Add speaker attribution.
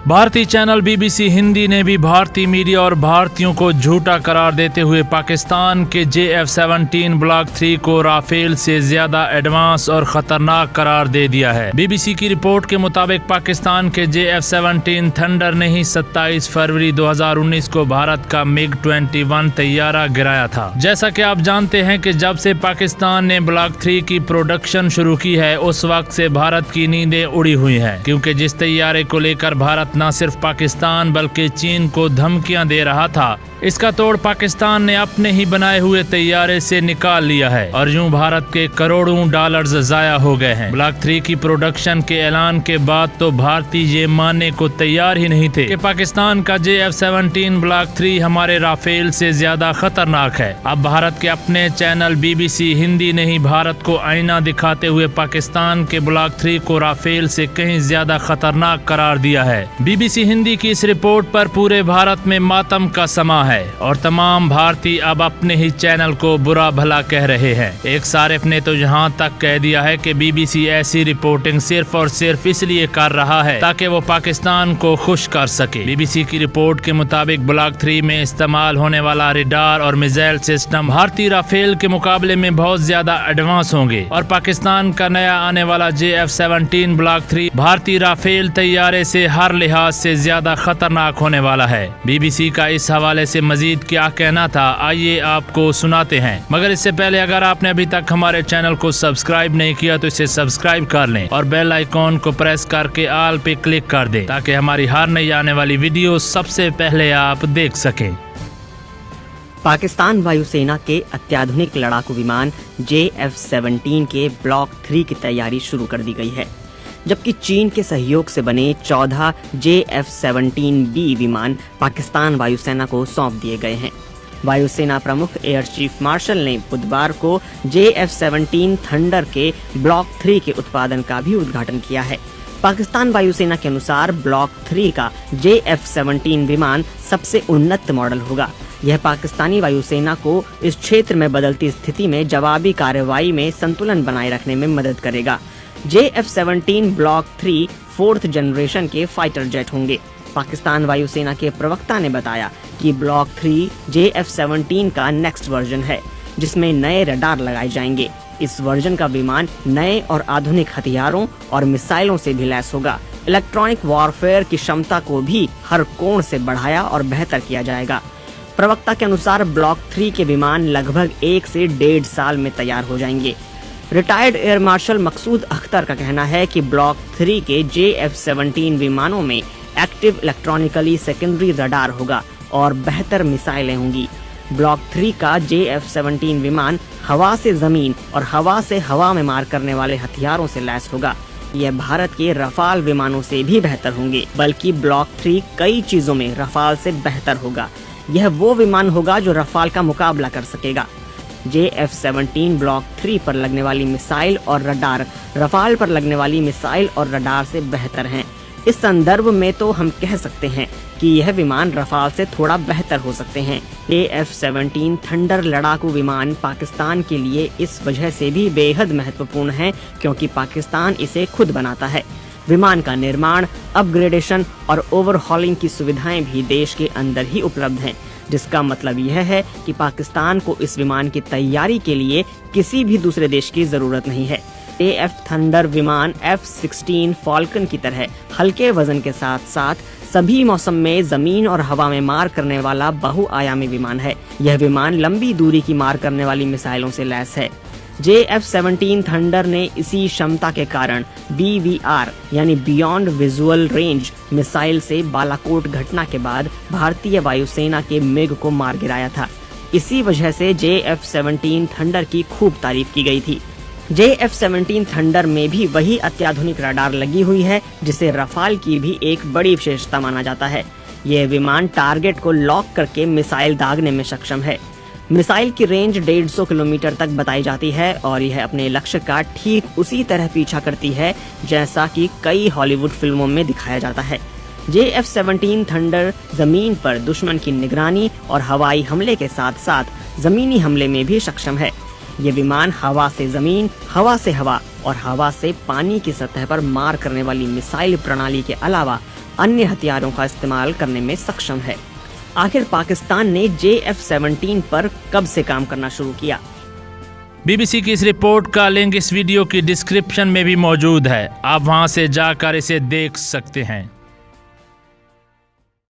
Speaker 1: भारतीय channel BBC Hindi ने भी भारतीय मीडिया और भारतीयों को झूठा करार देते हुए पाकिस्तान के JF-17 ब्लॉक 3 को राफेल से ज्यादा एडवांस और खतरनाक करार दे दिया है। बीबीसी की रिपोर्ट के मुताबिक पाकिस्तान के JF-17 थंडर ने ही 27 फरवरी 2019 को भारत का MiG-21 तैयारा गिराया था। जैसा कि आप जानते हैं कि जब से पाकिस्तान ने ब्लॉक 3 की प्रोडक्शन शुरू की है, उस वक्त से भारत की नींदें उड़ी हुई हैं, क्योंकि जिस तैयारे को लेकर भारत न सिर्फ पाकिस्तान बल्कि चीन को धमकियां दे रहा था, इसका तोड़ पाकिस्तान ने अपने ही बनाए हुए तैयारे से निकाल लिया है और यूं भारत के करोड़ों डॉलर्स जाया हो गए हैं। ब्लॉक 3 की प्रोडक्शन के ऐलान के बाद तो भारतीय ये मानने को तैयार ही नहीं थे कि पाकिस्तान का JF-17 ब्लॉक 3 हमारे राफेल से ज्यादा खतरनाक है। अब भारत के अपने चैनल बीबीसी हिंदी ने ही भारत को आईना दिखाते हुए पाकिस्तान के ब्लॉक 3 को राफेल से कहीं ज्यादा खतरनाक करार दिया है। बीबीसी हिंदी की इस रिपोर्ट पर पूरे भारत में मातम का समा है और तमाम भारतीय अब अपने ही चैनल को बुरा भला कह रहे हैं। एक सारिफ ने तो यहाँ तक कह दिया है कि बीबीसी ऐसी रिपोर्टिंग सिर्फ और सिर्फ इसलिए कर रहा है ताकि वो पाकिस्तान को खुश कर सके। बीबीसी की रिपोर्ट के मुताबिक ब्लॉक 3 में इस्तेमाल होने वाला रडार और मिसाइल सिस्टम भारतीय राफेल के मुकाबले में बहुत ज्यादा एडवांस होंगे और पाकिस्तान का नया आने वाला JF-17 ब्लॉक 3 भारतीय राफेल तैयारे से हर लिहाज से ज्यादा खतरनाक होने वाला है। बीबीसी का इस हवाले से मजीद क्या कहना था, आइए आपको सुनाते हैं। मगर इससे पहले अगर आपने अभी तक हमारे चैनल को सब्सक्राइब नहीं किया तो इसे सब्सक्राइब कर लें और बेल आइकॉन को प्रेस करके ऑल पे क्लिक कर दें ताकि हमारी हर नई आने वाली वीडियो सबसे पहले आप देख सकें।
Speaker 2: पाकिस्तान वायुसेना के अत्याधुनिक लड़ाकू विमान JF-17 के ब्लॉक 3 की तैयारी शुरू कर दी गई है, जबकि चीन के सहयोग से बने 14 JF-17B विमान पाकिस्तान वायुसेना को सौंप दिए गए हैं। वायुसेना प्रमुख एयर चीफ मार्शल ने बुधवार को JF-17 थंडर के ब्लॉक 3 के उत्पादन का भी उद्घाटन किया है। पाकिस्तान वायुसेना के अनुसार ब्लॉक 3 का JF-17 विमान सबसे उन्नत मॉडल होगा। यह पाकिस्तानी वायुसेना को इस क्षेत्र में बदलती स्थिति में जवाबी कार्रवाई में संतुलन बनाए रखने में मदद करेगा। JF-17 ब्लॉक 3 4th जनरेशन के फाइटर जेट होंगे। पाकिस्तान वायुसेना के प्रवक्ता ने बताया कि ब्लॉक 3 JF-17 का नेक्स्ट वर्जन है, जिसमें नए रडार लगाए जाएंगे। इस वर्जन का विमान नए और आधुनिक हथियारों और मिसाइलों से भी लैस होगा। इलेक्ट्रॉनिक वॉरफेयर की क्षमता को भी हर कोण से बढ़ाया और बेहतर किया जाएगा। प्रवक्ता के अनुसार ब्लॉक 3 के विमान लगभग 1 से 1.5 साल में तैयार हो जाएंगे। रिटायर्ड एयर मार्शल मकसूद अख्तर का कहना है कि ब्लॉक 3 के JF-17 विमानों में एक्टिव इलेक्ट्रॉनिकली सेकेंडरी रडार होगा और बेहतर मिसाइलें होंगी। ब्लॉक 3 का JF-17 विमान हवा से जमीन और हवा से हवा में मार करने वाले हथियारों से लैस होगा। यह भारत के रफाल विमानों से भी बेहतर होंगे, बल्कि ब्लॉक 3 कई चीजों में रफाल से बेहतर होगा। यह वो विमान होगा जो रफाल का मुकाबला कर सकेगा। JF-17 ब्लॉक 3 पर लगने वाली मिसाइल और रडार रफाल पर लगने वाली मिसाइल और रडार से बेहतर हैं। इस संदर्भ में तो हम कह सकते हैं कि यह विमान रफाल से थोड़ा बेहतर हो सकते हैं। JF-17 थंडर लड़ाकू विमान पाकिस्तान के लिए इस वजह से भी बेहद महत्वपूर्ण है क्योंकि पाकिस्तान इसे खुद बनाता है। विमान का निर्माण, अपग्रेडेशन और ओवरहॉलिंग की सुविधाएं भी देश के अंदर ही उपलब्ध हैं, जिसका मतलब यह है कि पाकिस्तान को इस विमान की तैयारी के लिए किसी भी दूसरे देश की जरूरत नहीं है। AF थंडर विमान F-16 फॉल्कन की तरह हल्के वजन के साथ साथ सभी मौसम में जमीन और हवा में मार करने वाला बहुआयामी विमान है। यह विमान लंबी दूरी की मार करने वाली मिसाइलों से लैस है। JF-17 थंडर ने इसी क्षमता के कारण BVR यानी बियॉन्ड विजुअल रेंज मिसाइल से बालाकोट घटना के बाद भारतीय वायुसेना के मिग को मार गिराया था। इसी वजह से JF-17 थंडर की खूब तारीफ की गई थी। JF-17 थंडर में भी वही अत्याधुनिक रडार लगी हुई है, जिसे रफाल की भी एक बड़ी विशेषता माना जाता है। यह विमान टारगेट को लॉक करके मिसाइल दागने में सक्षम है। मिसाइल की रेंज 150 किलोमीटर तक बताई जाती है और यह अपने लक्ष्य का ठीक उसी तरह पीछा करती है जैसा कि कई हॉलीवुड फिल्मों में दिखाया जाता है। JF-17 थंडर जमीन पर दुश्मन की निगरानी और हवाई हमले के साथ साथ जमीनी हमले में भी सक्षम है। ये विमान हवा से जमीन, हवा से हवा और हवा से पानी की सतह पर मार करने वाली मिसाइल प्रणाली के अलावा अन्य हथियारों का इस्तेमाल करने में सक्षम है। आखिर पाकिस्तान ने JF-17 पर कब से काम करना शुरू किया?
Speaker 1: BBC की इस रिपोर्ट का लिंक इस वीडियो की डिस्क्रिप्शन में भी मौजूद है, आप वहां से जाकर इसे देख सकते हैं।